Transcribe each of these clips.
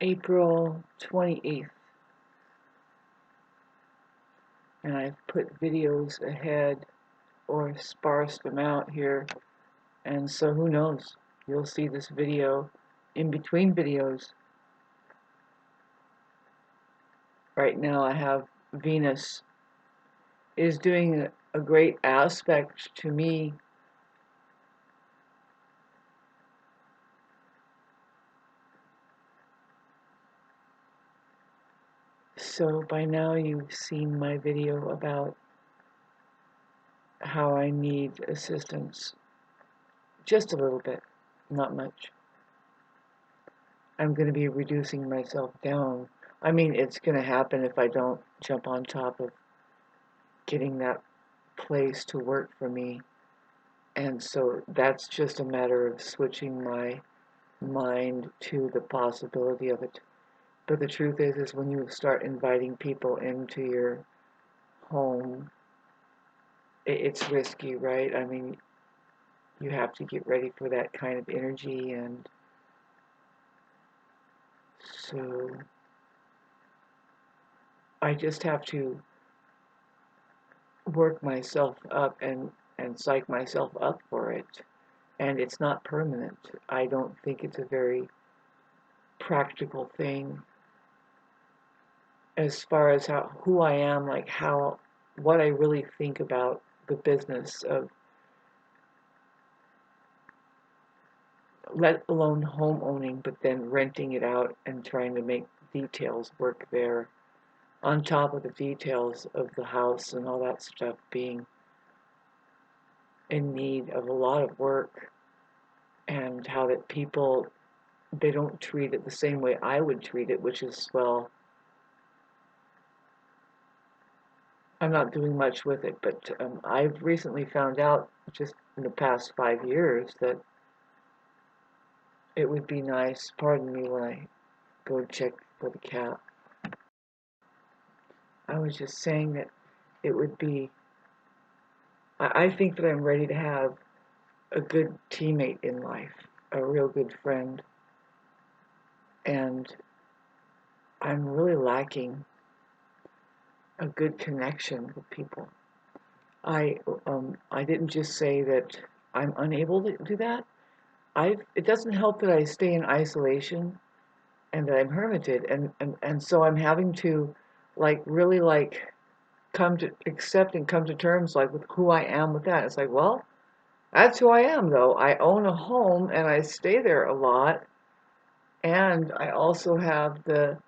April 28th, and I've put videos ahead or sparsed them out here, and so who knows, you'll see this video in between videos. Right now I have Venus is doing a great aspect to me. So by now you've seen my video about how I need assistance. Just a little bit, not much. I'm going to be reducing myself down. I mean, it's going to happen if I don't jump on top of getting that place to work for me. And so that's just a matter of switching my mind to the possibility of it. But the truth is when you start inviting people into your home, it's risky, right? I mean, you have to get ready for that kind of energy, and so I just have to work myself up and psych myself up for it. And it's not permanent. I don't think it's a very practical thing as far as who I am, like what I really think about the business of, let alone home owning, but then renting it out and trying to make details work there on top of the details of the house and all that stuff being in need of a lot of work, and how that people, they don't treat it the same way I would treat it, which is, well, I'm not doing much with it, but I've recently found out, just in the past 5 years, that it would be nice, pardon me when I go check for the cat. I was just saying that it would be, I think that I'm ready to have a good teammate in life, a real good friend, and I'm really lacking a good connection with people. I didn't just say that I'm unable to do that. It doesn't help that I stay in isolation and that I'm hermited, and so I'm having to really come to accept and come to terms with who I am with that. It's like, well, that's who I am, though. I own a home and I stay there a lot, and I also have the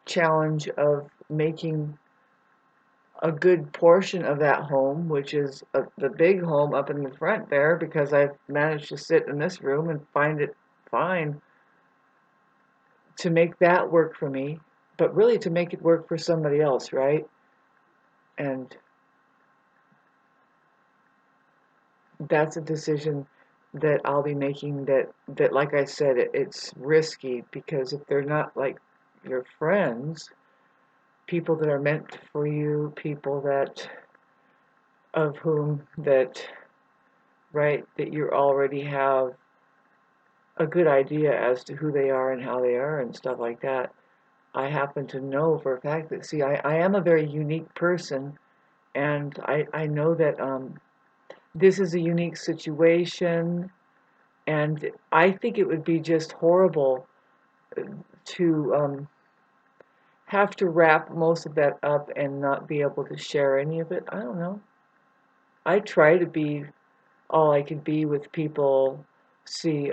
challenge of making a good portion of that home, which is the big home up in the front there, because I've managed to sit in this room and find it fine to make that work for me, but really to make it work for somebody else, right? And that's a decision that I'll be making, that like I said, it's risky, because if they're not like your friends, people that are meant for you, people that of whom that, right, that you already have a good idea as to who they are and how they are and stuff like that. I happen to know for a fact that, see, I am a very unique person, and I know that this is a unique situation, and I think it would be just horrible to have to wrap most of that up and not be able to share any of it. I don't know. I try to be all I could be with people. See,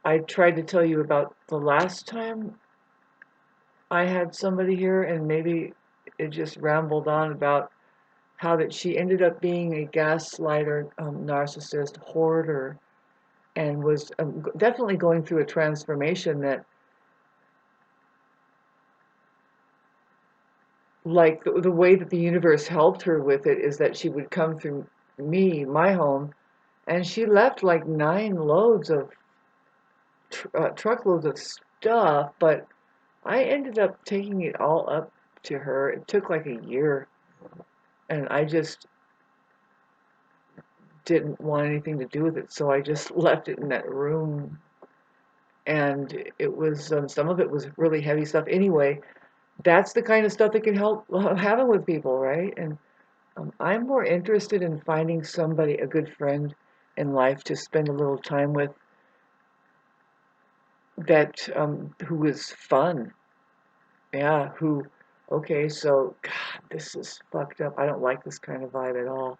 I tried to tell you about the last time I had somebody here, and maybe it just rambled on about how that she ended up being a gaslighter, narcissist, hoarder, and was definitely going through a transformation that, like, the way that the universe helped her with it is that she would come through me, my home, and she left like 9 loads of truckloads of stuff, but I ended up taking it all up to her. It took like a year, and I just didn't want anything to do with it, so I just left it in that room. and it was some of it was really heavy stuff. Anyway, that's the kind of stuff that can help having with people, right? And I'm more interested in finding somebody, a good friend in life to spend a little time with that who is fun. Yeah, who, okay, so, God, this is fucked up. I don't like this kind of vibe at all.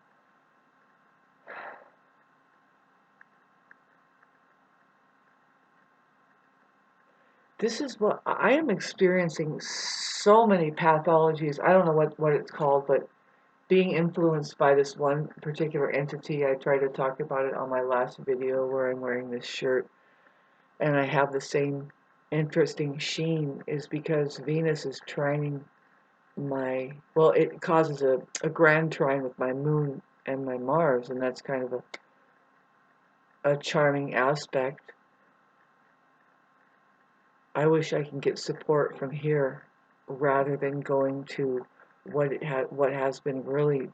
This is what I am experiencing so many pathologies. I don't know what it's called, but being influenced by this one particular entity. I tried to talk about it on my last video where I'm wearing this shirt and I have the same interesting sheen is because Venus is trining my, well, it causes a grand trine with my moon and my Mars, and that's kind of a charming aspect. I wish I can get support from here rather than going to what has been really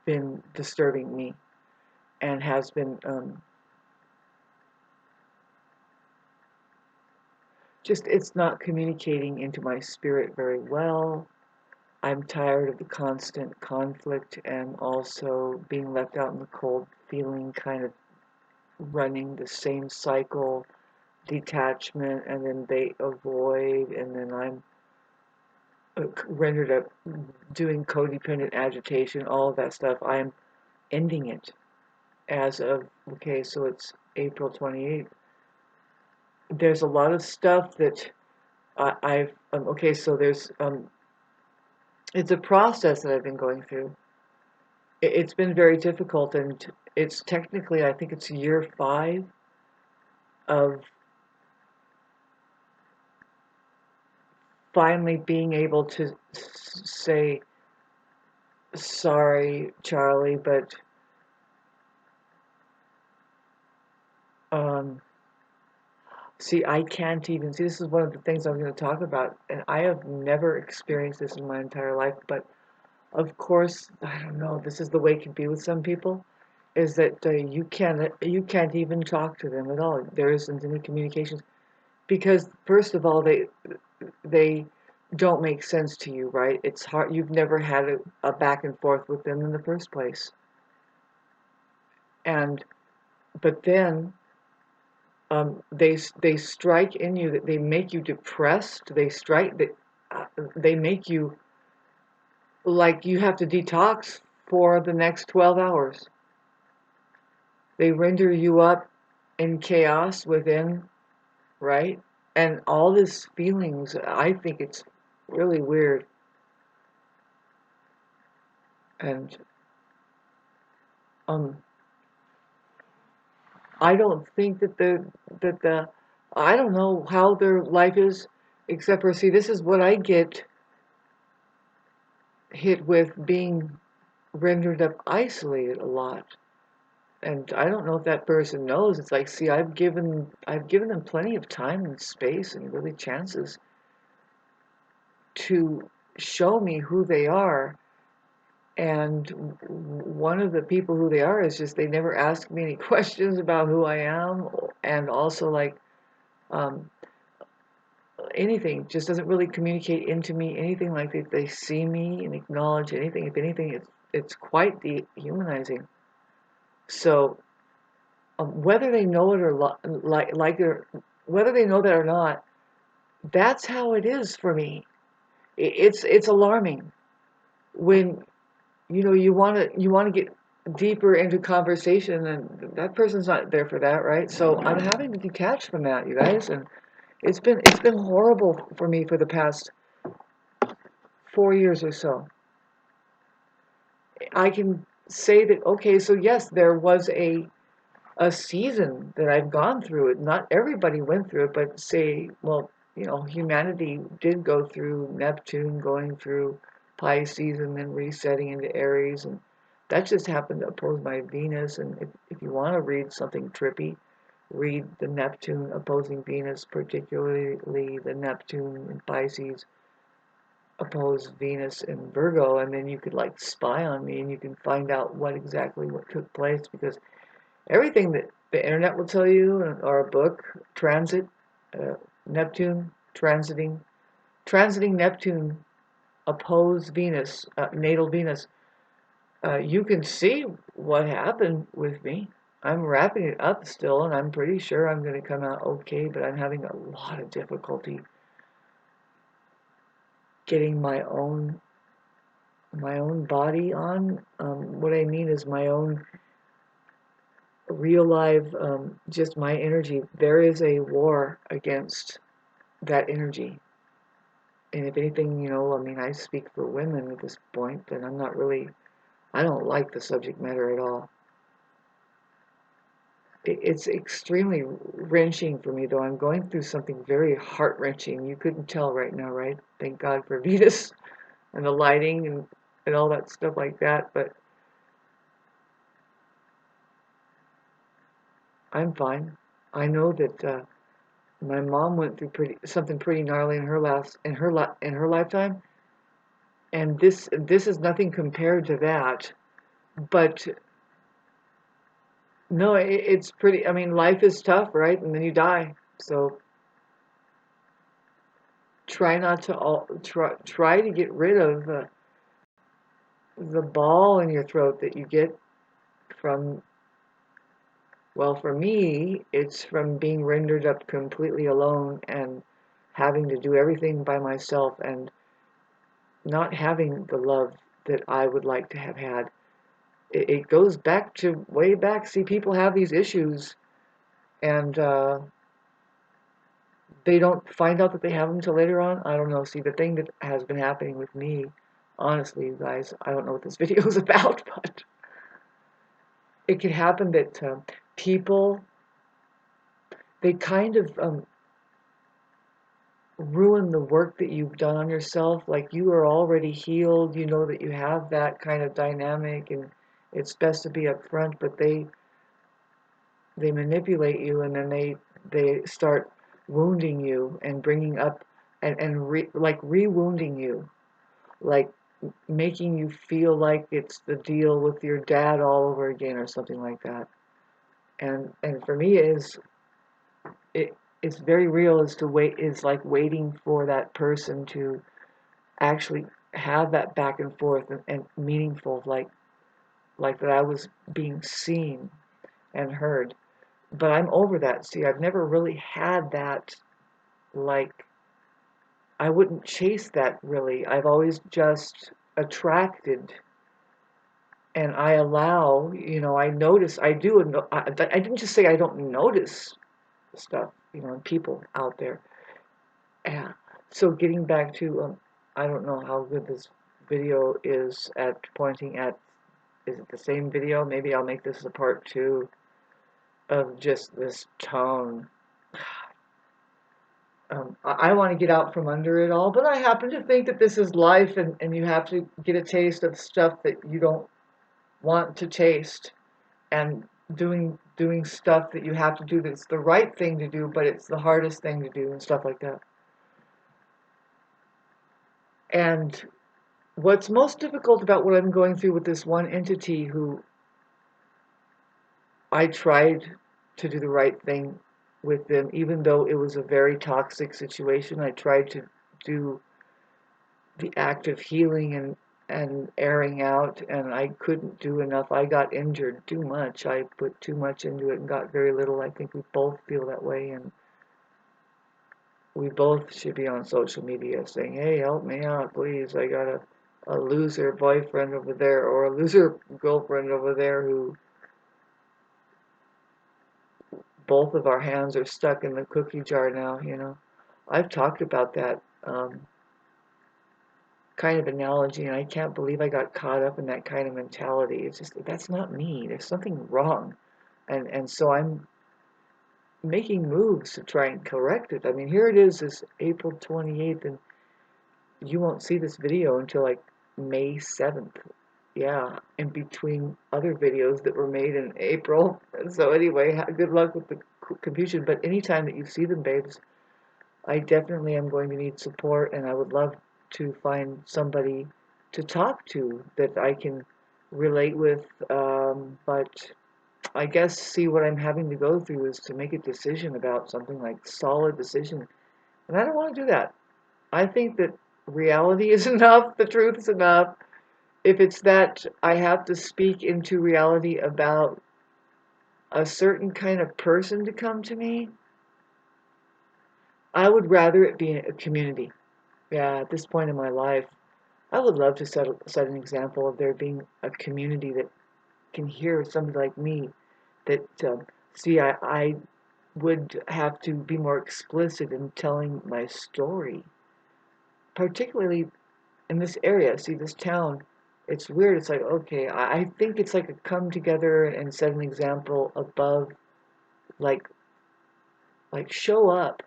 been disturbing me and has been just it's not communicating into my spirit very well. I'm tired of the constant conflict and also being left out in the cold, feeling kind of running the same cycle, detachment, and then they avoid, and then I'm rendered up doing codependent agitation, all of that stuff. I'm ending it as of, okay, so it's April 28th. There's a lot of stuff that I've, okay, so there's, it's a process that I've been going through. It's been very difficult, and it's technically, I think it's year 5 of finally being able to say, sorry, Charlie, but um, see, I can't even see. This is one of the things I'm going to talk about, and I have never experienced this in my entire life. But of course, I don't know. This is the way it can be with some people, is that you can't even talk to them at all. There isn't any communications because first of all, they don't make sense to you, right? It's hard. You've never had a back and forth with them in the first place, and but then they strike in you that they make you depressed. They make you like you have to detox for the next 12 hours. They render you up in chaos within, right? And all these feelings, I think it's really weird. And um, I don't think that the I don't know how their life is, except for see, this is what I get hit with being rendered up isolated a lot. And I don't know if that person knows. It's like, see, I've given them plenty of time and space and really chances to show me who they are. And one of the people who they are is just they never ask me any questions about who I am, and also like um, anything just doesn't really communicate into me anything like they see me and acknowledge anything. If anything, it's quite dehumanizing. So whether they know it or like it, whether they know that or not, that's how it is for me. It's alarming when you want to get deeper into conversation, and that person's not there for that, right? So I'm having to detach from that, you guys, and it's been horrible for me for the past 4 years or so. I can say that okay, so yes, there was a season that I've gone through it. Not everybody went through it, but say, well, humanity did go through Neptune going through Pisces and then resetting into Aries, and that just happened to oppose my Venus. And if you want to read something trippy, read the Neptune opposing Venus, particularly the Neptune in Pisces opposed Venus in Virgo, and then you could like spy on me and you can find out what took place because everything that the internet will tell you, or a book, transit, Neptune, transiting Neptune, oppose Venus, natal Venus. You can see what happened with me. I'm wrapping it up still, and I'm pretty sure I'm going to come out okay, but I'm having a lot of difficulty getting my own body on. What I mean is my own real life, just my energy. There is a war against that energy. And if anything, I mean, I speak for women at this point, and I don't like the subject matter at all. It's extremely wrenching for me, though. I'm going through something very heart-wrenching. You couldn't tell right now, right? Thank God for Venus and the lighting and all that stuff like that, but I'm fine. I know that my mom went through something pretty gnarly in in her lifetime, and this is nothing compared to that. But no, it's pretty. I mean, life is tough, right? And then you die. So try not to try to get rid of the ball in your throat that you get from. Well, for me, it's from being rendered up completely alone and having to do everything by myself and not having the love that I would like to have had. It goes back to way back. See, people have these issues, and they don't find out that they have them till later on. I don't know. See, the thing that has been happening with me, honestly, you guys, I don't know what this video is about, but it could happen that people, they kind of ruin the work that you've done on yourself. Like, you are already healed, you know that you have that kind of dynamic, and it's best to be upfront, but they manipulate you, and then they start wounding you and bringing up like re-wounding you, like making you feel like it's the deal with your dad all over again or something like that. And for me, it's very real. Is like waiting for that person to actually have that back and forth and meaningful, like that I was being seen and heard. But I'm over that. See, I've never really had that. Like, I wouldn't chase that really. I've always just attracted, and I allow, I notice, I do, I didn't just say I don't notice stuff, in people out there. Yeah. So getting back to, I don't know how good this video is at pointing at, is it the same video? Maybe I'll make this a part two of just this tone. I want to get out from under it all, but I happen to think that this is life, and you have to get a taste of stuff that you don't want to taste, and doing stuff that you have to do that's the right thing to do, but it's the hardest thing to do, and stuff like that. And what's most difficult about what I'm going through with this one entity who I tried to do the right thing with them, even though it was a very toxic situation. I tried to do the act of healing and airing out, and I couldn't do enough. I got injured too much. I put too much into it and got very little. I think we both feel that way, and we both should be on social media saying, hey, help me out, please. I got a loser boyfriend over there, or a loser girlfriend over there, who both of our hands are stuck in the cookie jar now. I've talked about that kind of analogy, and I can't believe I got caught up in that kind of mentality. It's just, that's not me. There's something wrong. And so I'm making moves to try and correct it. I mean, here it is April 28th, and you won't see this video until like May 7th. Yeah, in between other videos that were made in April. So anyway, good luck with the confusion. But anytime that you see them, babes, I definitely am going to need support, and I would love to find somebody to talk to that I can relate with. But I guess, see, what I'm having to go through is to make a decision about something, like solid decision. And I don't want to do that. I think that reality is enough, the truth is enough. If it's that I have to speak into reality about a certain kind of person to come to me, I would rather it be a community. Yeah, at this point in my life, I would love to set an example of there being a community that can hear somebody like me. That see, I would have to be more explicit in telling my story, particularly in this area. See, this town, it's weird. It's like, okay, I think it's like a come together and set an example above, like show up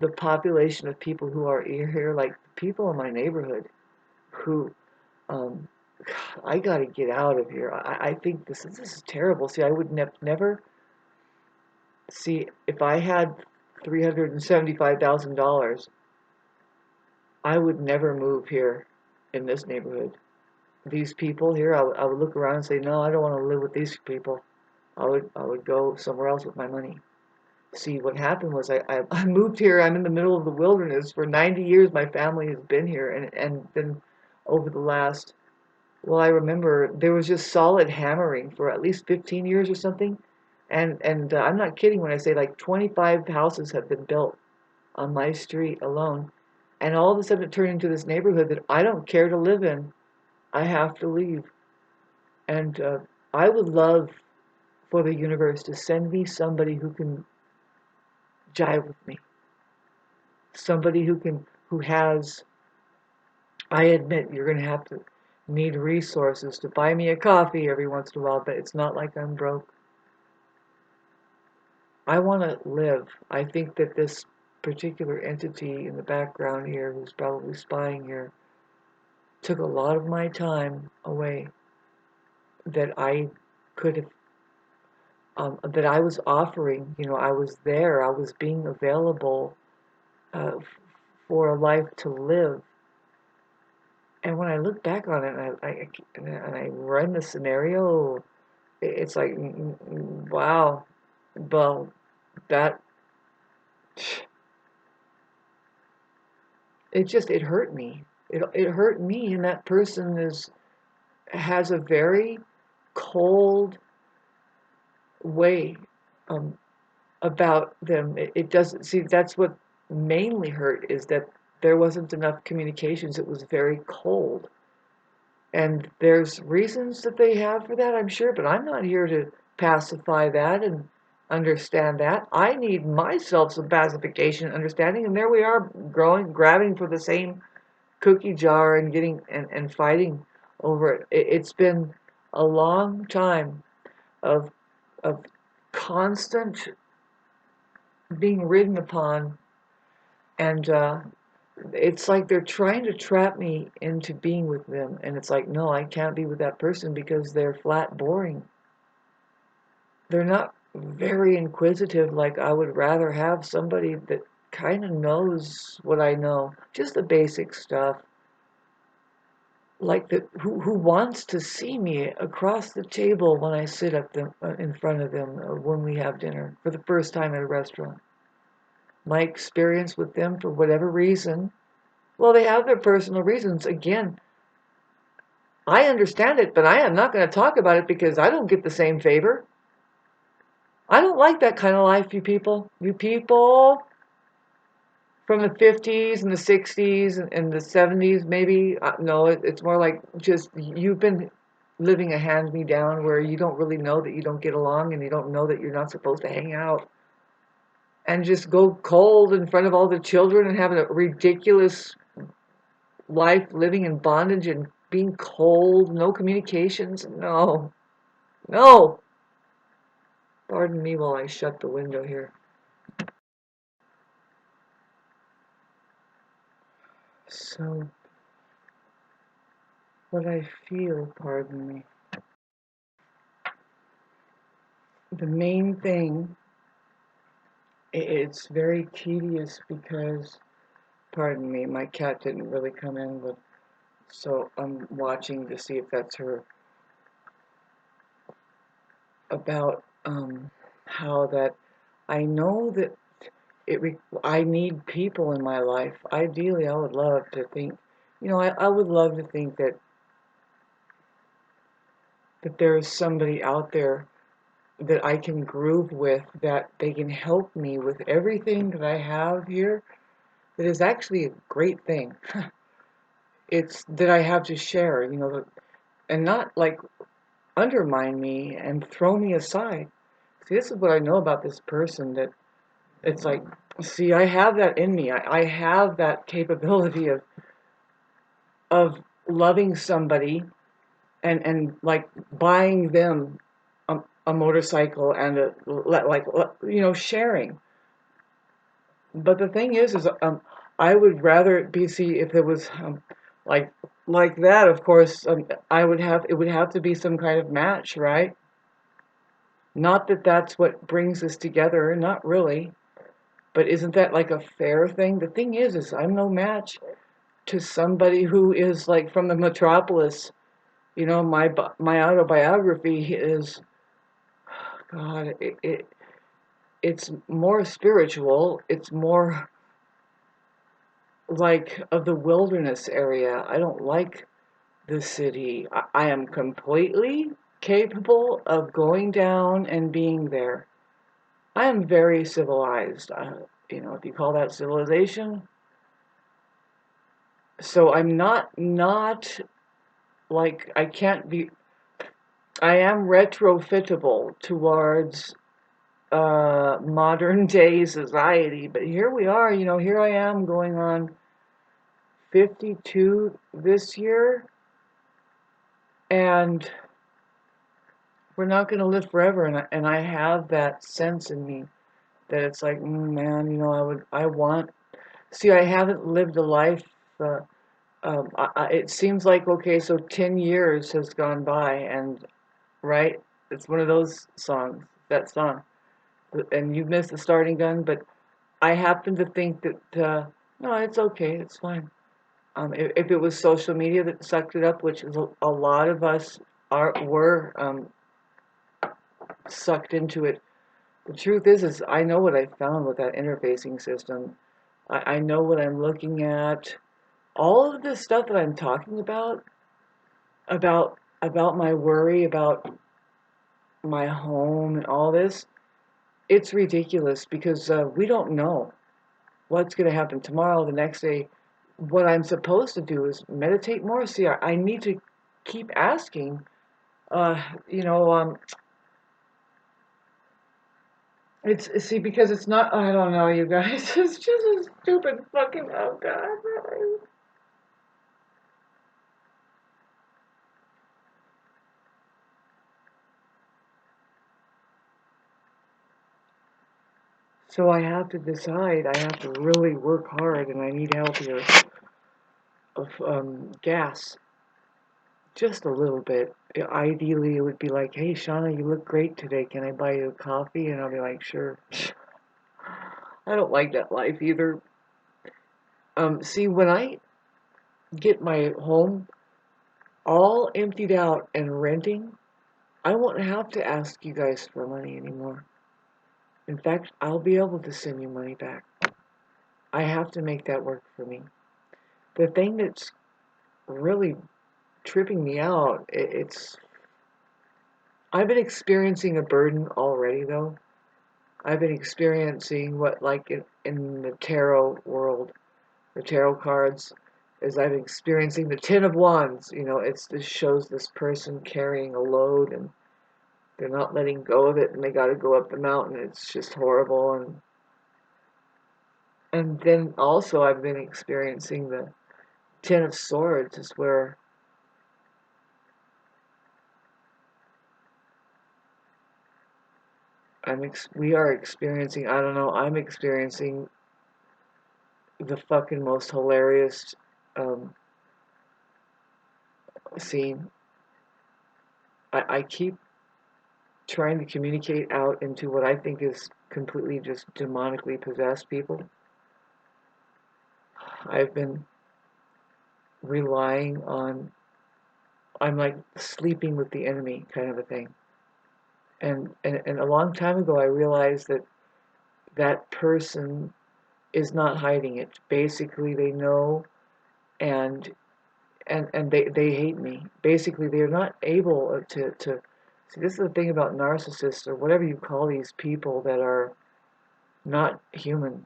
the population of people who are here, like people in my neighborhood who, um, I got to get out of here. I think this is terrible. See, I would never see if I had $375,000. I would never move here in this neighborhood. These people here, I would look around and say, no, I don't want to live with these people. I would go somewhere else with my money. See, what happened was I moved here. I'm in the middle of the wilderness. For 90 years, my family has been here. And then over the last, well, I remember there was just solid hammering for at least 15 years or something. And I'm not kidding when I say like 25 houses have been built on my street alone. And all of a sudden it turned into this neighborhood that I don't care to live in. I have to leave. And I would love for the universe to send me somebody who can jive with me. Somebody who has, I admit you're going to have to need resources to buy me a coffee every once in a while, but it's not like I'm broke. I want to live. I think that this particular entity in the background here, who's probably spying here, took a lot of my time away that I could have, that I was offering. I was there. I was being available for a life to live. And when I look back on it, and I run the scenario, it's like, wow. Well, that it hurt me. It hurt me, and that person has a very cold way um, about them. It doesn't see. That's what mainly hurt, is that there wasn't enough communications. It was very cold. And there's reasons that they have for that, I'm sure, but I'm not here to pacify that and understand that. I need myself some pacification and understanding, and there we are, grabbing for the same cookie jar and getting and fighting over it. It's been a long time of of constant being ridden upon, and it's like they're trying to trap me into being with them, and it's like, no, I can't be with that person because they're flat boring. They're not very inquisitive. Like, I would rather have somebody that kind of knows what I know, just the basic stuff, like who wants to see me across the table when I sit at them in front of them, when we have dinner for the first time at a restaurant. My experience with them, for whatever reason, well, they have their personal reasons. Again, I understand it, but I am not going to talk about it because I don't get the same favor. I don't like that kind of life, you people. You people from the 50s and the 60s and the 70s, maybe. No, it's more like just you've been living a hand-me-down where you don't really know that you don't get along, and you don't know that you're not supposed to hang out, and just go cold in front of all the children and have a ridiculous life living in bondage and being cold, no communications. No, no. Pardon me while I shut the window here. So, what I feel, pardon me, the main thing, it's very tedious because, pardon me, my cat didn't really come in, but so I'm watching to see if that's her about how that I know that I need people in my life. Ideally, I would love to think, I would love to think that there is somebody out there that I can groove with, that they can help me with everything that I have here. That is actually a great thing. It's that I have to share, and not like undermine me and throw me aside. See, this is what I know about this person, that it's like, see, I have that in me. I have that capability of loving somebody and like buying them a motorcycle and sharing. But the thing is I would rather it be, see, if it was like like that. Of course, it would have to be some kind of match, right? Not that that's what brings us together, not really. But isn't that like a fair thing? The thing is I'm no match to somebody who is like from the metropolis. My autobiography is, God, it's more spiritual. It's more like of the wilderness area. I don't like the city. I am completely capable of going down and being there. I am very civilized. If you call that civilization. So I'm not like I can't be. I am retrofittable towards modern day society, but here we are. Here I am going on 52 this year, and we're not going to live forever. And I have that sense in me that it's like, man, I want. See, I haven't lived a life. Uh, it seems like, okay, so 10 years has gone by, and right, it's one of those songs. That song, and you missed the starting gun, but I happen to think that no, it's okay, it's fine. If it was social media that sucked it up, which is a lot of us were sucked into it. The truth is I know what I found with that interfacing system. I know what I'm looking at. All of this stuff that I'm talking about my worry about my home and all this, it's ridiculous because we don't know what's going to happen tomorrow, the next day. What I'm supposed to do is meditate more. See, I need to keep asking. Uh, you know, um, it's see, because it's not. I don't know, you guys. It's just a stupid fucking. Oh God. So I have to decide. I have to really work hard, and I need help here of gas, just a little bit. Ideally, it would be like, "Hey, Shauna, you look great today. Can I buy you a coffee?" And I'll be like, "Sure." I don't like that life either. See, when I get my home all emptied out and renting, I won't have to ask you guys for money anymore. In fact, I'll be able to send you money back. I have to make that work for me. The thing that's really tripping me out, I've been experiencing a burden already though. I've been experiencing what, like in the tarot world, the tarot cards, is I've been experiencing the Ten of Wands. This shows this person carrying a load, and they're not letting go of it, and they got to go up the mountain. It's just horrible. And then also I've been experiencing the Ten of Swords, is where we are experiencing. I don't know. I'm experiencing the fucking most hilarious um, scene. I keep trying to communicate out into what I think is completely just demonically possessed people. I've been relying on, I'm like sleeping with the enemy kind of a thing. And a long time ago, I realized that that person is not hiding it. Basically, they know, and they hate me. Basically, they're not able to see. This is the thing about narcissists, or whatever you call these people that are not human.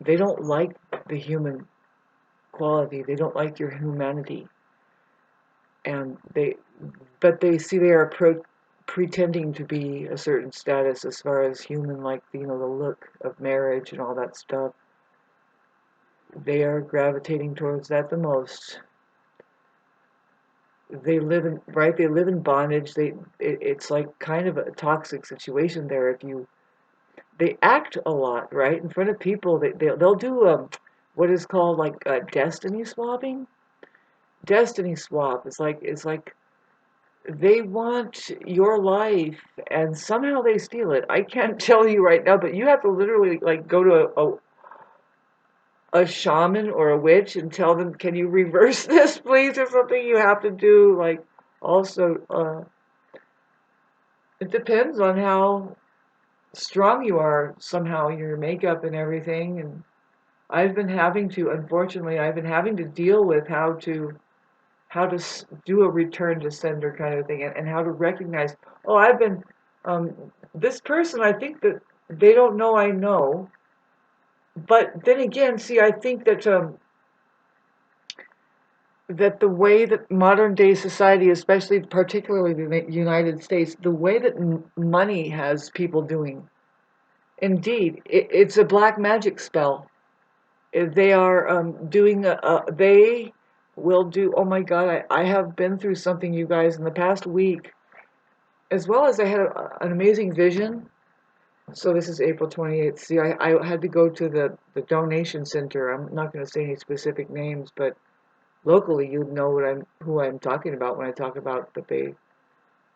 They don't like the human quality. They don't like your humanity, and but they see they are pretending to be a certain status as far as human, like the look of marriage and all that stuff. They are gravitating towards that the most. They live in They live in bondage. It's like kind of a toxic situation there. If you They act a lot, right, in front of people. They'll do what is called like destiny swapping. Destiny swap. It's like they want your life, and somehow they steal it. I can't tell you right now, but you have to literally like go to a shaman or a witch and tell them, can you reverse this, please, or something. You have to do like also. It depends on how strong you are somehow, your makeup and everything. And unfortunately, I've been having to deal with how to do a return to sender kind of thing, and how to recognize, oh, um, this person, I think that they don't know I know. But then again, see, I think that the way that modern day society, especially particularly the United States, the way that money has people doing, indeed, it's a black magic spell. They are doing they will do. Oh my God, I have been through something, you guys, in the past week, as well as I had an amazing vision. So this is April 28th. See, I had to go to the donation center. I'm not going to say any specific names, but locally you'd know who I'm talking about when I talk about that they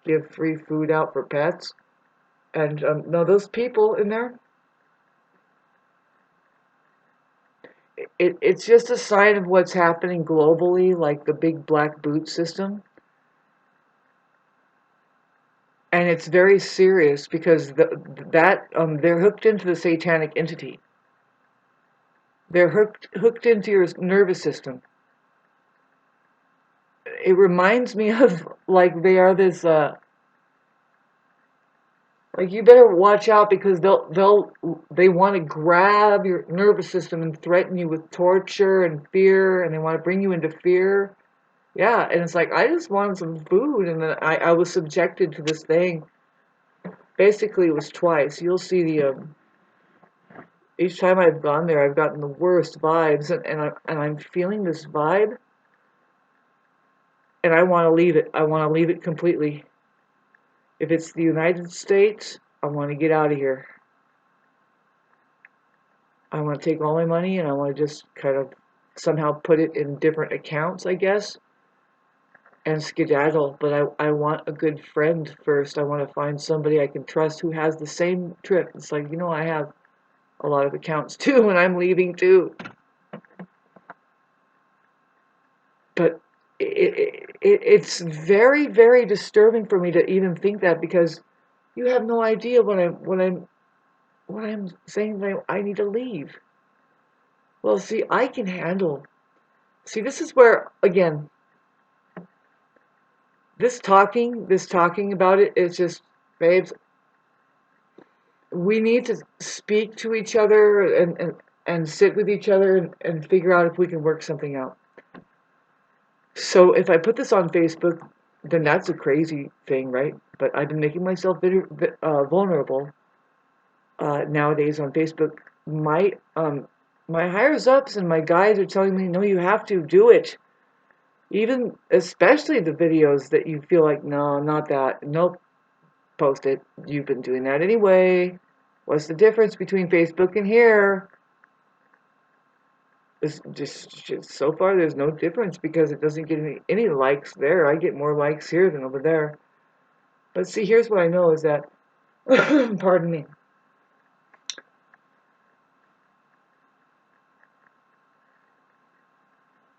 give free food out for pets. And no, those people in there, it's just a sign of what's happening globally, like the big black boot system. And it's very serious because they're hooked into the satanic entity. They're hooked into your nervous system. It reminds me of like they are this like you better watch out because they want to grab your nervous system and threaten you with torture and fear, and they want to bring you into fear. Yeah, and it's like I just wanted some food, and then I was subjected to this thing. Basically, it was twice. You'll see each time I've gone there, I've gotten the worst vibes, and I'm feeling this vibe, and I want to leave it. I want to leave it completely. If it's the United States, I want to get out of here. I want to take all my money and I want to just kind of somehow put it in different accounts, I guess, and skedaddle. But I want a good friend first. I want to find somebody I can trust who has the same trip. It's like, I have a lot of accounts too, and I'm leaving too. But it's very, very disturbing for me to even think that, because you have no idea when I'm saying that I need to leave. Well, see, I can handle. See, this is where, again, this talking about it is just, babes, we need to speak to each other and sit with each other and figure out if we can work something out. So if I put this on Facebook, then that's a crazy thing, right? But I've been making myself vulnerable nowadays on Facebook. My higher ups and my guides are telling me, no, you have to do it. Even especially the videos that you feel like, no, not that. Nope, post it. You've been doing that anyway. What's the difference between Facebook and here? It's just so far there's no difference because it doesn't get any likes there. I get more likes here than over there. But see, here's what I know is that, pardon me.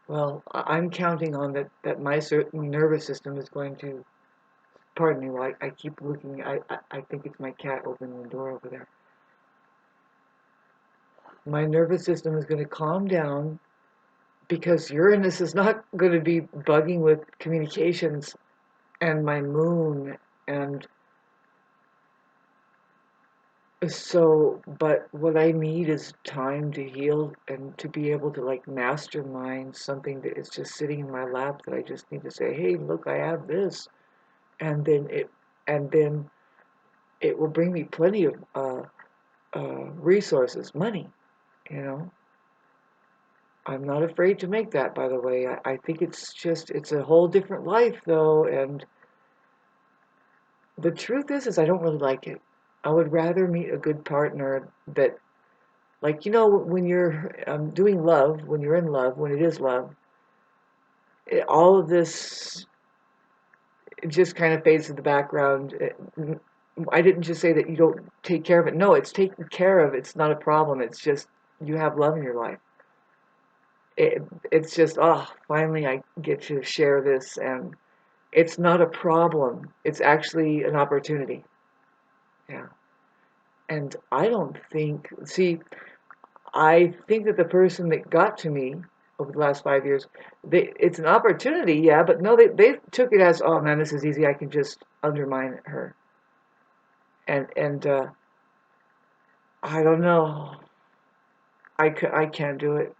Well, I'm counting on that my certain nervous system is going to pardon me while I keep looking. I think it's my cat opening the door over there. My nervous system is going to calm down because Uranus is not going to be bugging with communications and my moon. And so, but what I need is time to heal and to be able to like mastermind something that is just sitting in my lap that I just need to say, hey, look, I have this. And then and then it will bring me plenty of resources, money, you know. I'm not afraid to make that, by the way. I think it's a whole different life, though, and the truth is I don't really like it. I would rather meet a good partner that, like, when you're doing love, when you're in love, when it is love, all of this it just kind of fades to the background. I didn't just say that you don't take care of it. No, it's taken care of. It's not a problem. It's just you have love in your life. It's just, finally I get to share this, and it's not a problem. It's actually an opportunity. Yeah. And I think that the person that got to me over the last 5 years, it's an opportunity, yeah, but no, they took it as, oh man, this is easy. I can just undermine her. And I don't know. I can't do it.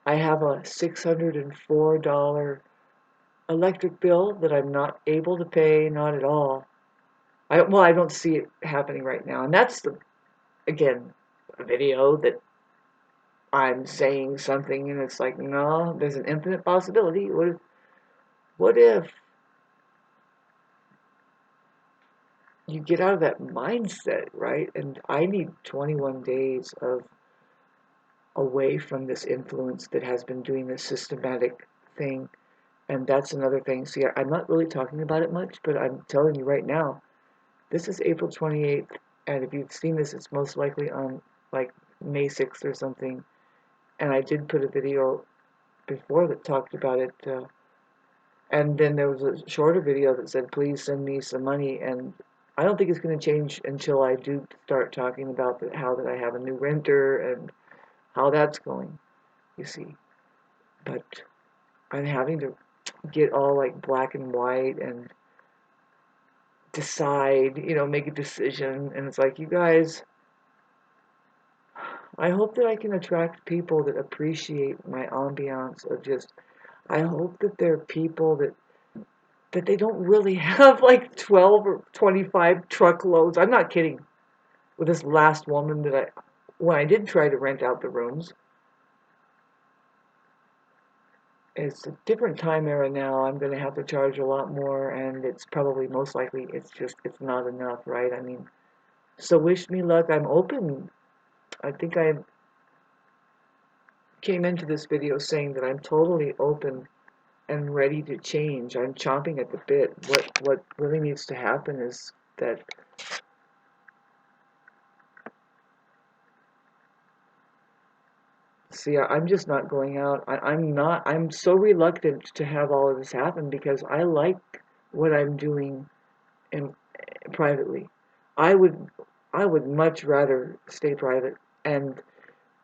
I have a $604 electric bill that I'm not able to pay, not at all. I don't see it happening right now. And that's again, a video that I'm saying something and it's like, no, there's an infinite possibility. What if you get out of that mindset, right? And I need 21 days of away from this influence that has been doing this systematic thing. And that's another thing. See, I'm not really talking about it much, but I'm telling you right now, this is April 28th, and if you've seen this, it's most likely on like May 6th or something. And I did put a video before that talked about it. And then there was a shorter video that said, please send me some money. And I don't think it's going to change until I do start talking about how that I have a new renter and how that's going, you see. But I'm having to get all like black and white and decide, make a decision. And it's like, you guys, I hope that I can attract people that appreciate my ambiance of just, I hope that there are people that they don't really have like 12 or 25 truckloads. I'm not kidding. With this last woman when I did try to rent out the rooms, it's a different time era now. I'm going to have to charge a lot more, and it's probably most likely it's not enough, right? I mean, so wish me luck. I'm open. I think I came into this video saying that I'm totally open and ready to change. I'm chomping at the bit. What really needs to happen is that see, I'm just not going out. I'm so reluctant to have all of this happen because I like what I'm doing in privately. I would I would much rather stay private and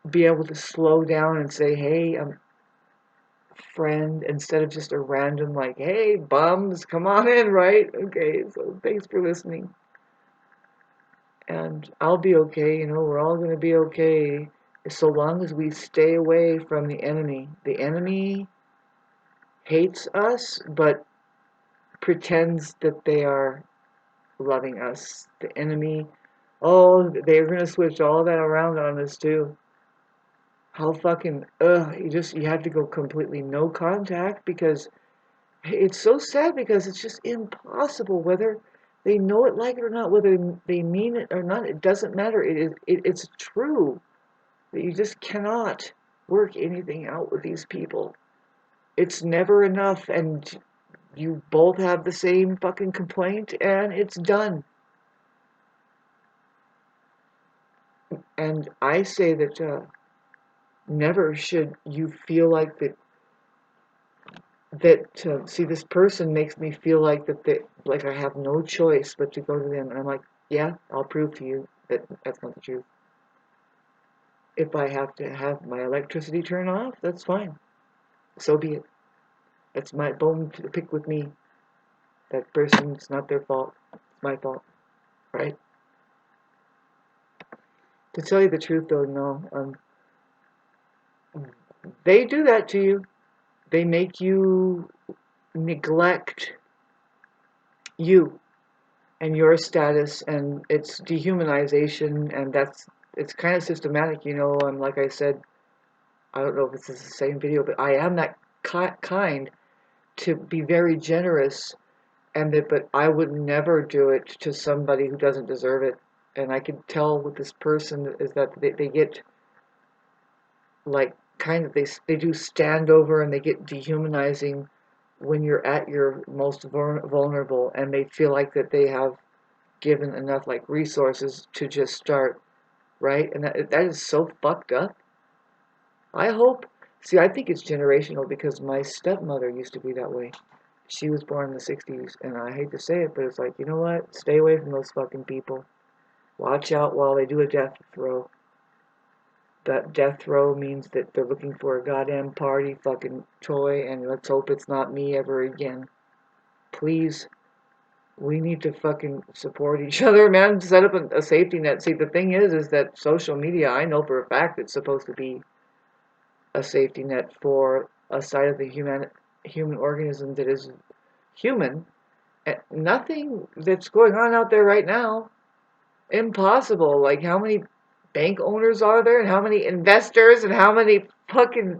be able to slow down and say, "Hey, I'm friend," instead of just a random like, "Hey, bums, come on in," right? Okay, so thanks for listening. And I'll be okay, we're all going to be okay so long as we stay away from the enemy. The enemy hates us, but pretends that they are loving us. The enemy, oh, they're going to switch all that around on us too. How fucking, you have to go completely no contact because it's so sad because it's just impossible whether they know it like it or not, whether they mean it or not, it doesn't matter. It's true that you just cannot work anything out with these people. It's never enough, and you both have the same fucking complaint, and it's done. And I say that never should you feel like see, this person makes me feel like that like I have no choice but to go to them. And I'm like, yeah, I'll prove to you that that's not the truth. If I have to have my electricity turned off, that's fine. So be it. That's my bone to pick with me. That person, it's not their fault. It's my fault, right? To tell you the truth, though, no. They do that to you. They make you neglect you and your status, and it's dehumanization, and it's kind of systematic, like I said, I don't know if this is the same video, but I am that kind to be very generous, but I would never do it to somebody who doesn't deserve it. And I can tell with this person is that they get like kind of they do stand over, and they get dehumanizing when you're at your most vulnerable, and they feel like that they have given enough like resources to just start, right? And that is so fucked up. I hope, see, I think it's generational because my stepmother used to be that way. She was born in the 60s, and I hate to say it, but it's like, you know what? Stay away from those fucking people. Watch out while they do a death throw. That death throw means that they're looking for a goddamn party fucking toy, and let's hope it's not me ever again. Please, we need to fucking support each other, man. Set up a safety net. See, the thing is that social media, I know for a fact it's supposed to be a safety net for a side of the human organism that is human. And nothing that's going on out there right now, impossible. Like, how many bank owners are there, and how many investors, and how many fucking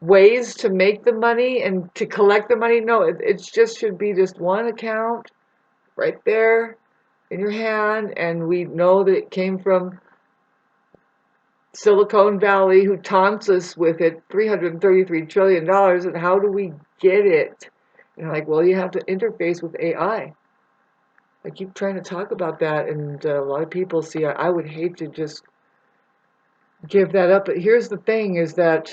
ways to make the money and to collect the money? No, it just should be just one account right there in your hand, and we know that it came from Silicon Valley, who taunts us with it, $333 trillion, and how do we get it? And like, well, you have to interface with AI. I keep trying to talk about that, and a lot of people see, I would hate to just give that up, but here's the thing, is that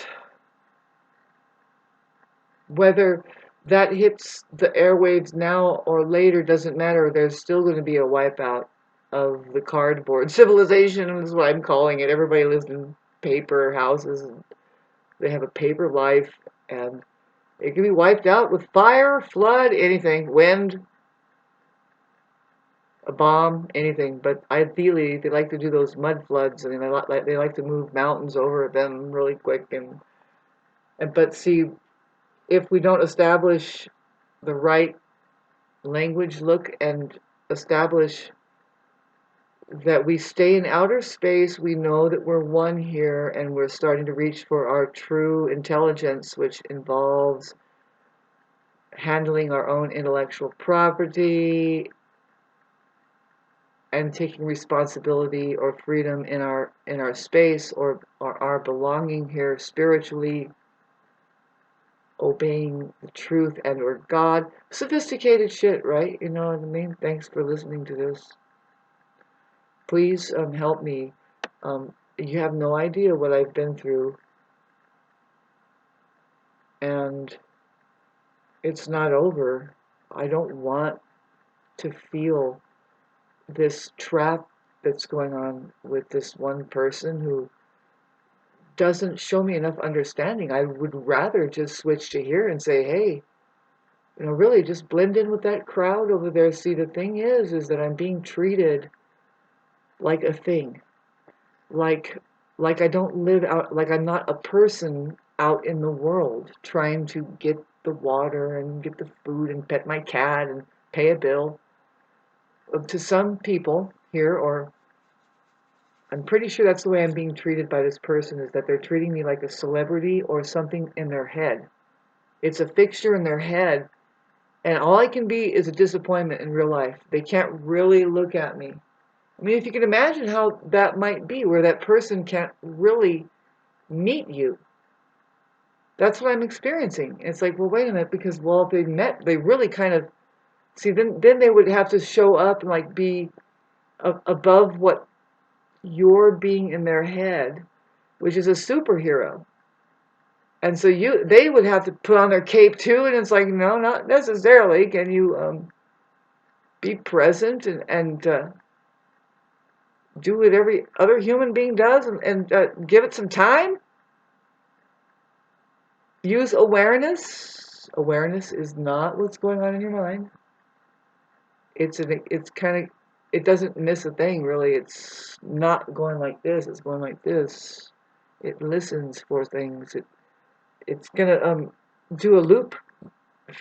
whether that hits the airwaves now or later doesn't matter. There's still going to be a wipeout of the cardboard civilization, is what I'm calling it. Everybody lives in paper houses, and they have a paper life, and it can be wiped out with fire, flood, anything, wind, a bomb, anything. But ideally, they like to do those mud floods. I mean, they like to move mountains over them really quick, but see, if we don't establish the right language look and establish that we stay in outer space, we know that we're one here, and we're starting to reach for our true intelligence, which involves handling our own intellectual property and taking responsibility or freedom in our space, or our belonging here spiritually, obeying the truth and or God. Sophisticated shit, right? You know what I mean? Thanks for listening to this. Please help me. You have no idea what I've been through, and it's not over. I don't want to feel this trap that's going on with this one person who doesn't show me enough understanding. I would rather just switch to here and say, hey, really just blend in with that crowd over there. See, the thing is that I'm being treated like a thing. Like I don't live out, like I'm not a person out in the world trying to get the water and get the food and pet my cat and pay a bill. To some people here, or I'm pretty sure that's the way I'm being treated by this person, is that they're treating me like a celebrity or something in their head. It's a fixture in their head, and all I can be is a disappointment in real life. They can't really look at me. I mean, if you can imagine how that might be, where that person can't really meet you. That's what I'm experiencing. It's like, well, wait a minute, because, well, if they met, they really kind of, see, then they would have to show up and like be above what you're being in their head, which is a superhero. And so they would have to put on their cape too, and it's like, no, not necessarily. Can you be present and do what every other human being does and give it some time. Use awareness. Awareness is not what's going on in your mind. It's kind of, it doesn't miss a thing really. It's not going like this. It's going like this. It listens for things. It's gonna do a loop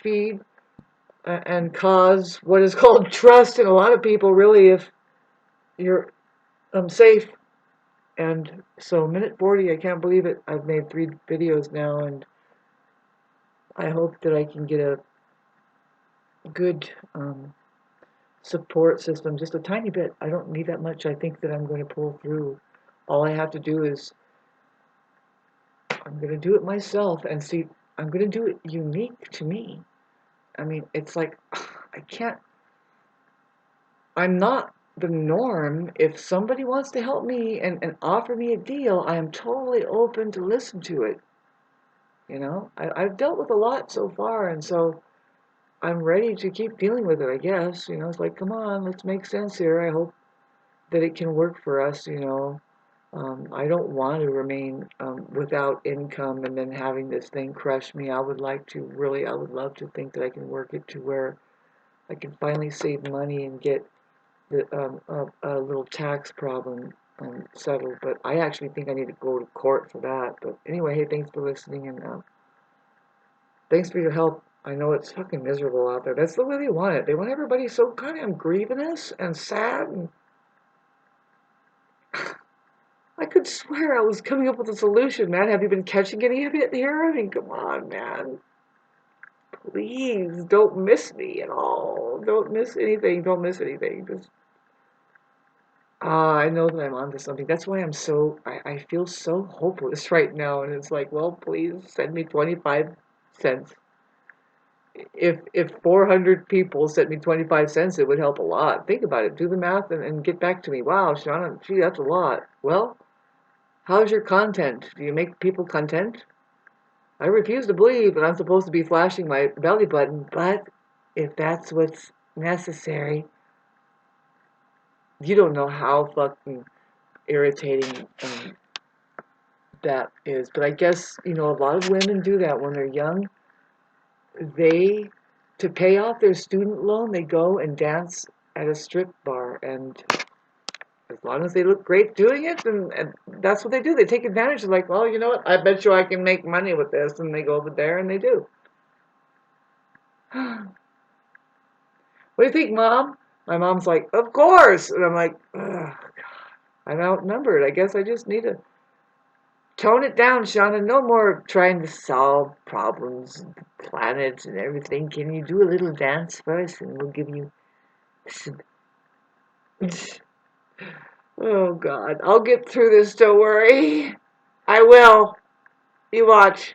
feed and cause what is called trust in a lot of people. Really, if you're safe. And so minute 40, I can't believe it. I've made 3 videos now, and I hope that I can get a good support system, just a tiny bit. I don't need that much. I think that I'm going to pull through. All I have to do is, I'm going to do it myself and see, I'm going to do it unique to me. I mean, it's like, I can't, I'm not the norm. If somebody wants to help me and offer me a deal, I am totally open to listen to it. You know, I've dealt with a lot so far, and so I'm ready to keep dealing with it, I guess. You know, it's like, come on, let's make sense here. I hope that it can work for us, you know. I don't want to remain without income and then having this thing crush me. I would like to, really, I would love to think that I can work it to where I can finally save money and get a little tax problem settled. But I actually think I need to go to court for that. But anyway, hey, thanks for listening, and thanks for your help. I know it's fucking miserable out there. That's the way they want it. They want everybody so kind of grievous and sad. And I could swear I was coming up with a solution, man. Have you been catching any of it here? I mean, come on, man. Please don't miss me at all. Don't miss anything. Don't miss anything. Just I know that I'm onto something. That's why I feel so hopeless right now. And it's like, well, please send me 25 cents. If 400 people sent me 25 cents, it would help a lot. Think about it. Do the math and get back to me. Wow, Shauna, gee, that's a lot. Well, how's your content? Do you make people content? I refuse to believe that I'm supposed to be flashing my belly button, but if that's what's necessary, you don't know how fucking irritating that is. But I guess, you know, a lot of women do that when they're young. They, to pay off their student loan, they go and dance at a strip bar, and as long as they look great doing it, and that's what they do. They take advantage of, like, well, you know what, I bet you I can make money with this, and they go over there and they do. What do you think, Mom? My mom's like, of course. And I'm like, ugh, I'm outnumbered. I guess I just need to tone it down, Shauna. No more trying to solve problems, planets, and everything. Can you do a little dance first, and we'll give you some. Oh, God. I'll get through this, don't worry. I will. You watch.